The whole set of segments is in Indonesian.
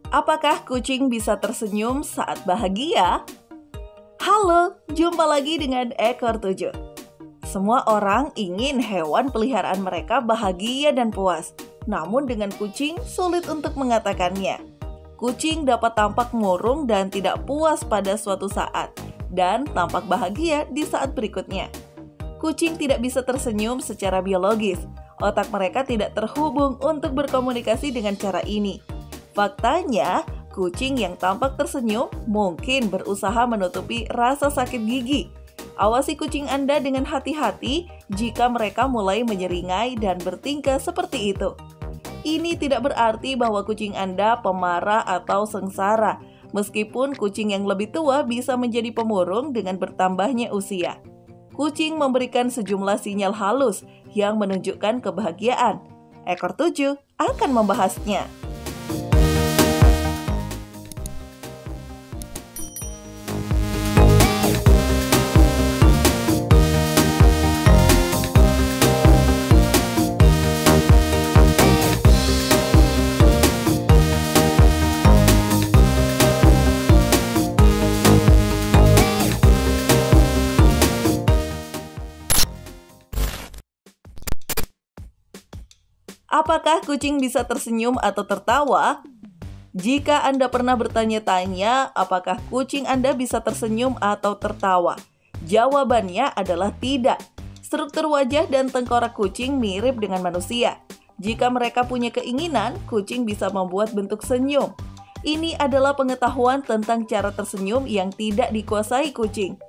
Apakah kucing bisa tersenyum saat bahagia? Halo, jumpa lagi dengan Ekor 7. Semua orang ingin hewan peliharaan mereka bahagia dan puas. Namun dengan kucing sulit untuk mengatakannya. Kucing dapat tampak murung dan tidak puas pada suatu saat, dan tampak bahagia di saat berikutnya. Kucing tidak bisa tersenyum secara biologis. Otak mereka tidak terhubung untuk berkomunikasi dengan cara ini. Faktanya, kucing yang tampak tersenyum mungkin berusaha menutupi rasa sakit gigi. Awasi kucing Anda dengan hati-hati jika mereka mulai menyeringai dan bertingkah seperti itu. Ini tidak berarti bahwa kucing Anda pemarah atau sengsara, meskipun kucing yang lebih tua bisa menjadi pemurung dengan bertambahnya usia. Kucing memberikan sejumlah sinyal halus yang menunjukkan kebahagiaan. Ekor 7 akan membahasnya. Apakah kucing bisa tersenyum atau tertawa? Jika Anda pernah bertanya-tanya apakah kucing Anda bisa tersenyum atau tertawa, jawabannya adalah tidak. Struktur wajah dan tengkorak kucing mirip dengan manusia. Jika mereka punya keinginan, kucing bisa membuat bentuk senyum. Ini adalah pengetahuan tentang cara tersenyum yang tidak dikuasai kucing.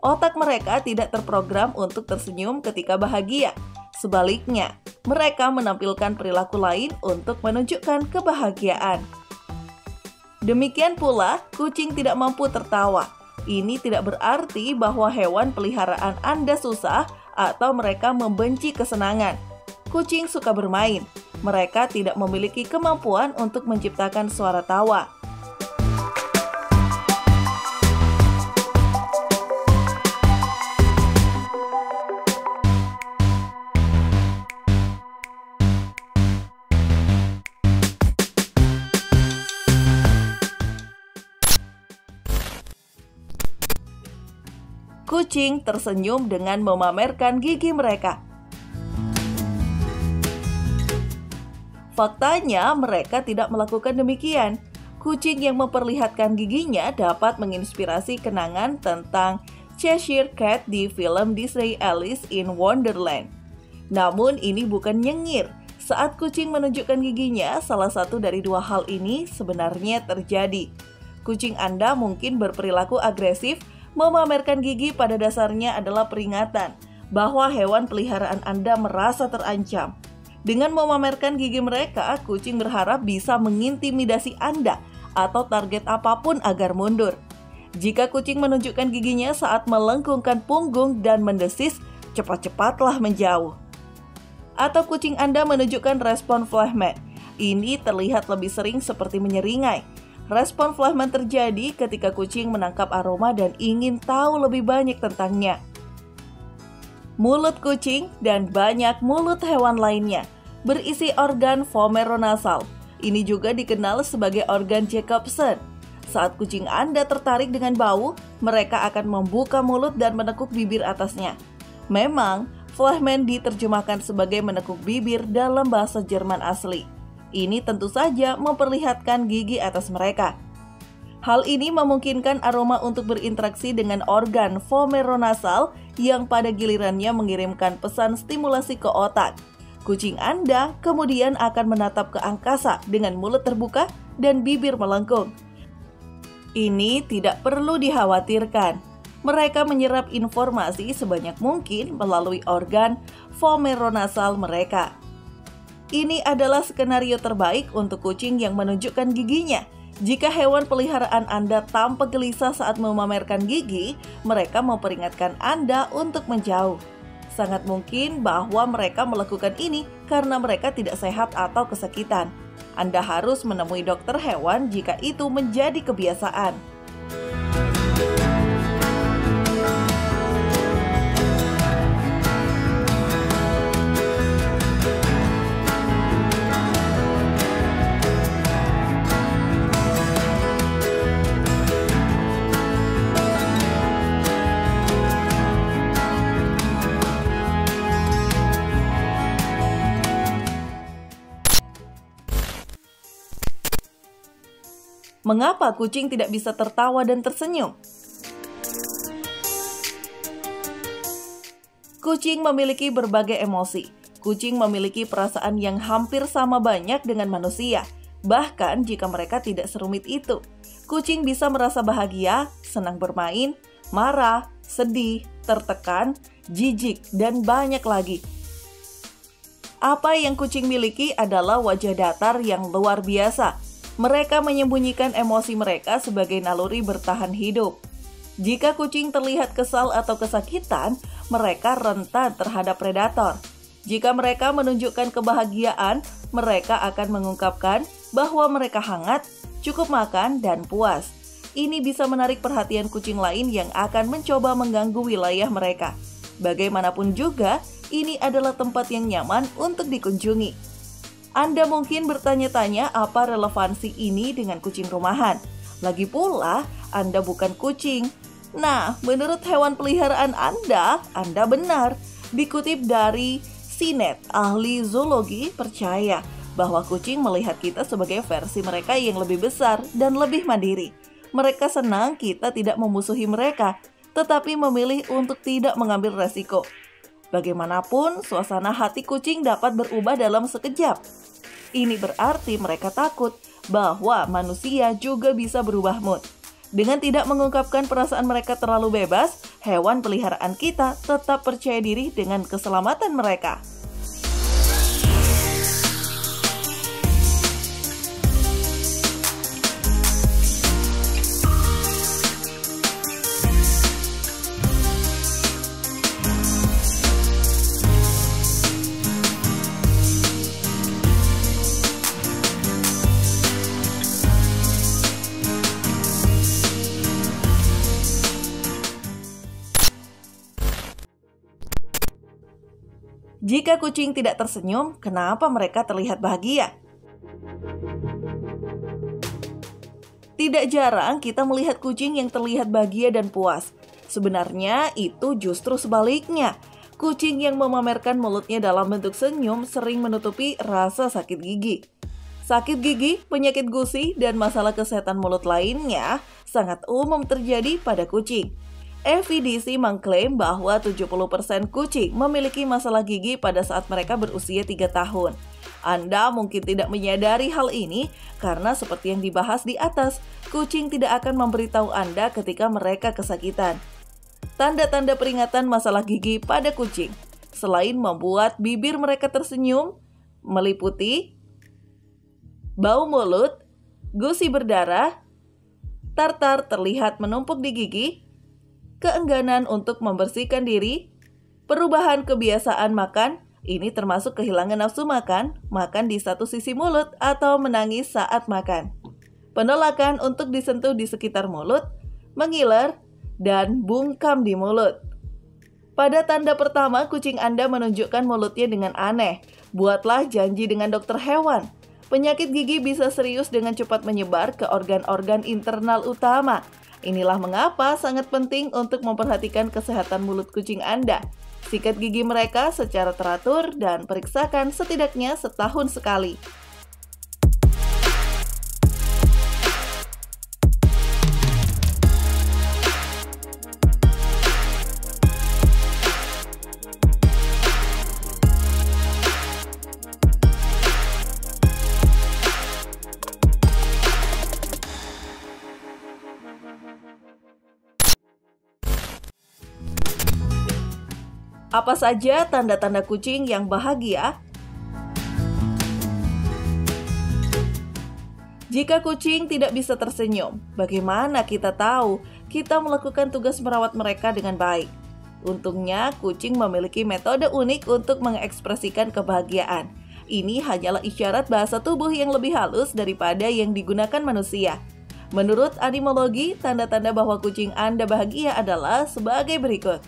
Otak mereka tidak terprogram untuk tersenyum ketika bahagia. Sebaliknya, mereka menampilkan perilaku lain untuk menunjukkan kebahagiaan. Demikian pula, kucing tidak mampu tertawa. Ini tidak berarti bahwa hewan peliharaan Anda susah atau mereka membenci kesenangan. Kucing suka bermain. Mereka tidak memiliki kemampuan untuk menciptakan suara tawa. Kucing tersenyum dengan memamerkan gigi mereka. Faktanya, mereka tidak melakukan demikian. Kucing yang memperlihatkan giginya dapat menginspirasi kenangan tentang Cheshire Cat di film Disney Alice in Wonderland. Namun ini bukan nyengir. Saat kucing menunjukkan giginya, salah satu dari dua hal ini sebenarnya terjadi. Kucing Anda mungkin berperilaku agresif. Memamerkan gigi pada dasarnya adalah peringatan bahwa hewan peliharaan Anda merasa terancam. Dengan memamerkan gigi mereka, kucing berharap bisa mengintimidasi Anda atau target apapun agar mundur. Jika kucing menunjukkan giginya saat melengkungkan punggung dan mendesis, cepat-cepatlah menjauh. Atau kucing Anda menunjukkan respon flehmet. Ini terlihat lebih sering seperti menyeringai. Respon flehmet terjadi ketika kucing menangkap aroma dan ingin tahu lebih banyak tentangnya. Mulut kucing dan banyak mulut hewan lainnya berisi organ vomeronasal. Ini juga dikenal sebagai organ Jacobson. Saat kucing Anda tertarik dengan bau, mereka akan membuka mulut dan menekuk bibir atasnya. Memang, flehmet diterjemahkan sebagai menekuk bibir dalam bahasa Jerman asli. Ini tentu saja memperlihatkan gigi atas mereka. Hal ini memungkinkan aroma untuk berinteraksi dengan organ vomeronasal yang pada gilirannya mengirimkan pesan stimulasi ke otak. Kucing Anda kemudian akan menatap ke angkasa dengan mulut terbuka dan bibir melengkung. Ini tidak perlu dikhawatirkan. Mereka menyerap informasi sebanyak mungkin melalui organ vomeronasal mereka. Ini adalah skenario terbaik untuk kucing yang menunjukkan giginya. Jika hewan peliharaan Anda tampak gelisah saat memamerkan gigi, mereka memperingatkan Anda untuk menjauh. Sangat mungkin bahwa mereka melakukan ini karena mereka tidak sehat atau kesakitan. Anda harus menemui dokter hewan jika itu menjadi kebiasaan. Mengapa kucing tidak bisa tertawa dan tersenyum? Kucing memiliki berbagai emosi. Kucing memiliki perasaan yang hampir sama banyak dengan manusia. Bahkan jika mereka tidak serumit itu. Kucing bisa merasa bahagia, senang bermain, marah, sedih, tertekan, jijik, dan banyak lagi. Apa yang kucing miliki adalah wajah datar yang luar biasa. Mereka menyembunyikan emosi mereka sebagai naluri bertahan hidup. Jika kucing terlihat kesal atau kesakitan, mereka rentan terhadap predator. Jika mereka menunjukkan kebahagiaan, mereka akan mengungkapkan bahwa mereka hangat, cukup makan, dan puas. Ini bisa menarik perhatian kucing lain yang akan mencoba mengganggu wilayah mereka. Bagaimanapun juga, ini adalah tempat yang nyaman untuk dikunjungi. Anda mungkin bertanya-tanya apa relevansi ini dengan kucing rumahan. Lagi pula, Anda bukan kucing. Nah, menurut hewan peliharaan Anda benar. Dikutip dari CNET, ahli zoologi percaya bahwa kucing melihat kita sebagai versi mereka yang lebih besar dan lebih mandiri. Mereka senang kita tidak memusuhi mereka, tetapi memilih untuk tidak mengambil resiko. Bagaimanapun, suasana hati kucing dapat berubah dalam sekejap. Ini berarti mereka takut bahwa manusia juga bisa berubah mood. Dengan tidak mengungkapkan perasaan mereka terlalu bebas, hewan peliharaan kita tetap percaya diri dengan keselamatan mereka. Jika kucing tidak tersenyum, kenapa mereka terlihat bahagia? Tidak jarang kita melihat kucing yang terlihat bahagia dan puas. Sebenarnya itu justru sebaliknya. Kucing yang memamerkan mulutnya dalam bentuk senyum sering menutupi rasa sakit gigi. Sakit gigi, penyakit gusi, dan masalah kesehatan mulut lainnya sangat umum terjadi pada kucing. FEDC mengklaim bahwa 70% kucing memiliki masalah gigi pada saat mereka berusia 3 tahun. Anda mungkin tidak menyadari hal ini karena seperti yang dibahas di atas, kucing tidak akan memberitahu Anda ketika mereka kesakitan. Tanda-tanda peringatan masalah gigi pada kucing, selain membuat bibir mereka tersenyum, meliputi bau mulut, gusi berdarah, tartar terlihat menumpuk di gigi, keengganan untuk membersihkan diri, perubahan kebiasaan makan, ini termasuk kehilangan nafsu makan, makan di satu sisi mulut, atau menangis saat makan. Penolakan untuk disentuh di sekitar mulut, mengiler, dan bungkam di mulut. Pada tanda pertama, kucing Anda menunjukkan mulutnya dengan aneh. Buatlah janji dengan dokter hewan. Penyakit gigi bisa serius dengan cepat menyebar ke organ-organ internal utama. Inilah mengapa sangat penting untuk memperhatikan kesehatan mulut kucing Anda. Sikat gigi mereka secara teratur dan periksakan setidaknya setahun sekali. Apa saja tanda-tanda kucing yang bahagia? Jika kucing tidak bisa tersenyum, bagaimana kita tahu kita melakukan tugas merawat mereka dengan baik? Untungnya, kucing memiliki metode unik untuk mengekspresikan kebahagiaan. Ini hanyalah isyarat bahasa tubuh yang lebih halus daripada yang digunakan manusia. Menurut animologi, tanda-tanda bahwa kucing Anda bahagia adalah sebagai berikut.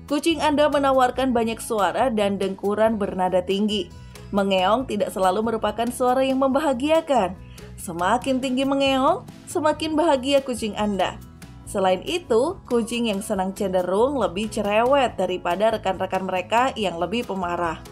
Kucing Anda menawarkan banyak suara dan dengkuran bernada tinggi. Mengeong tidak selalu merupakan suara yang membahagiakan. Semakin tinggi mengeong, semakin bahagia kucing Anda. Selain itu, kucing yang senang cenderung lebih cerewet daripada rekan-rekan mereka yang lebih pemarah.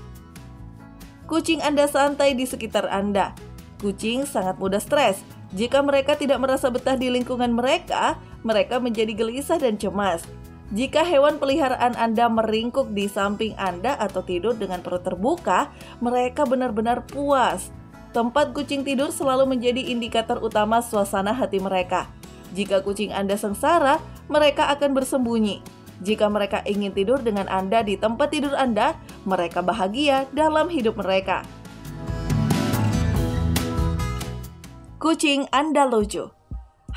Kucing Anda santai di sekitar Anda. Kucing sangat mudah stres. Jika mereka tidak merasa betah di lingkungan mereka, mereka menjadi gelisah dan cemas. Jika hewan peliharaan Anda meringkuk di samping Anda atau tidur dengan perut terbuka, mereka benar-benar puas. Tempat kucing tidur selalu menjadi indikator utama suasana hati mereka. Jika kucing Anda sengsara, mereka akan bersembunyi. Jika mereka ingin tidur dengan Anda di tempat tidur Anda, mereka bahagia dalam hidup mereka. Kucing Anda lucu.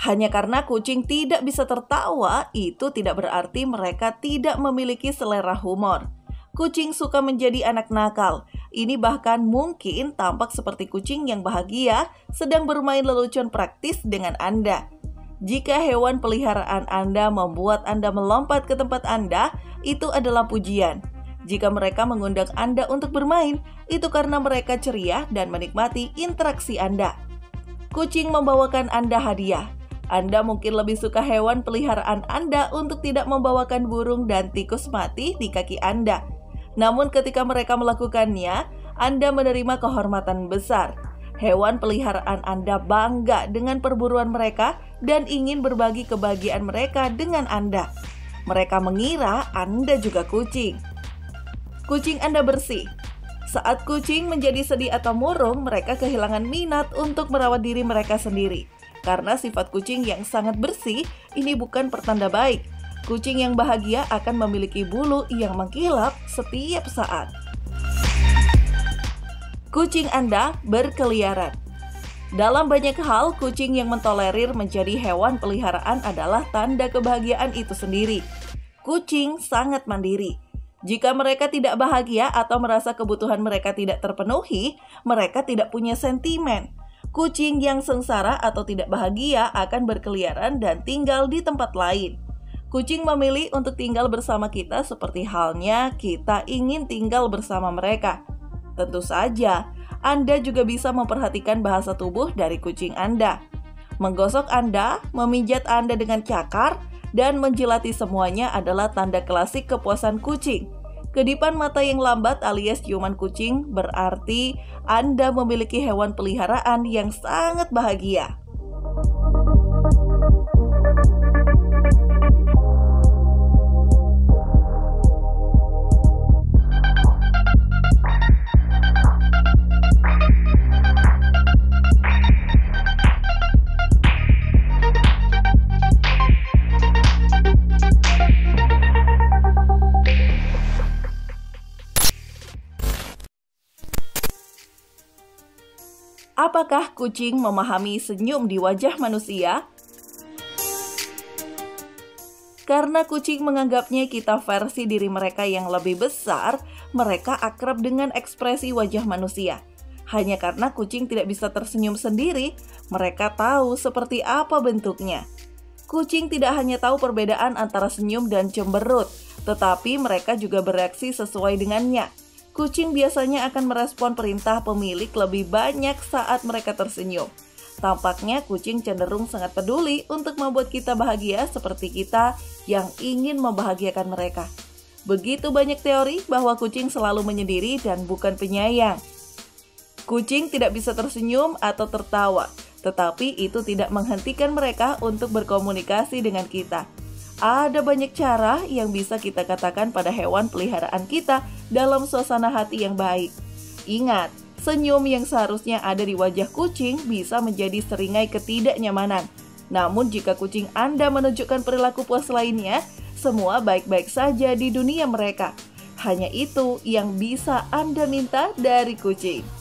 Hanya karena kucing tidak bisa tertawa, itu tidak berarti mereka tidak memiliki selera humor. Kucing suka menjadi anak nakal. Ini bahkan mungkin tampak seperti kucing yang bahagia sedang bermain lelucon praktis dengan Anda. Jika hewan peliharaan Anda membuat Anda melompat ke tempat Anda, itu adalah pujian. Jika mereka mengundang Anda untuk bermain, itu karena mereka ceria dan menikmati interaksi Anda. Kucing membawakan Anda hadiah. Anda mungkin lebih suka hewan peliharaan Anda untuk tidak membawakan burung dan tikus mati di kaki Anda. Namun ketika mereka melakukannya, Anda menerima kehormatan besar. Hewan peliharaan Anda bangga dengan perburuan mereka dan ingin berbagi kebahagiaan mereka dengan Anda. Mereka mengira Anda juga kucing. Kucing Anda bersih. Saat kucing menjadi sedih atau murung, mereka kehilangan minat untuk merawat diri mereka sendiri. Karena sifat kucing yang sangat bersih, ini bukan pertanda baik. Kucing yang bahagia akan memiliki bulu yang mengkilap setiap saat. Kucing Anda berkeliaran. Dalam banyak hal, kucing yang mentolerir menjadi hewan peliharaan adalah tanda kebahagiaan itu sendiri. Kucing sangat mandiri. Jika mereka tidak bahagia atau merasa kebutuhan mereka tidak terpenuhi, mereka tidak punya sentimen. Kucing yang sengsara atau tidak bahagia akan berkeliaran dan tinggal di tempat lain. Kucing memilih untuk tinggal bersama kita seperti halnya kita ingin tinggal bersama mereka. Tentu saja, Anda juga bisa memperhatikan bahasa tubuh dari kucing Anda. Menggosok Anda, memijat Anda dengan cakar, dan menjilati semuanya adalah tanda klasik kepuasan kucing. Kedipan mata yang lambat alias ciuman kucing berarti Anda memiliki hewan peliharaan yang sangat bahagia. Apakah kucing memahami senyum di wajah manusia? Karena kucing menganggapnya kita versi diri mereka yang lebih besar, mereka akrab dengan ekspresi wajah manusia. Hanya karena kucing tidak bisa tersenyum sendiri, mereka tahu seperti apa bentuknya. Kucing tidak hanya tahu perbedaan antara senyum dan cemberut, tetapi mereka juga bereaksi sesuai dengannya. Kucing biasanya akan merespon perintah pemilik lebih banyak saat mereka tersenyum. Tampaknya kucing cenderung sangat peduli untuk membuat kita bahagia seperti kita yang ingin membahagiakan mereka. Begitu banyak teori bahwa kucing selalu menyendiri dan bukan penyayang. Kucing tidak bisa tersenyum atau tertawa, tetapi itu tidak menghentikan mereka untuk berkomunikasi dengan kita. Ada banyak cara yang bisa kita katakan pada hewan peliharaan kita dalam suasana hati yang baik. Ingat, senyum yang seharusnya ada di wajah kucing bisa menjadi seringai ketidaknyamanan. Namun jika kucing Anda menunjukkan perilaku puas lainnya, semua baik-baik saja di dunia mereka. Hanya itu yang bisa Anda minta dari kucing.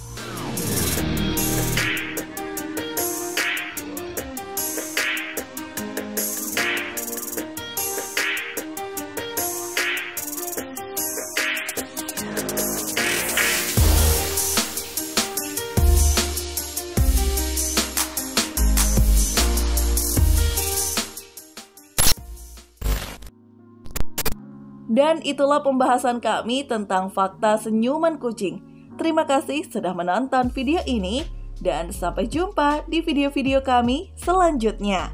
Dan itulah pembahasan kami tentang fakta senyuman kucing. Terima kasih sudah menonton video ini dan sampai jumpa di video-video kami selanjutnya.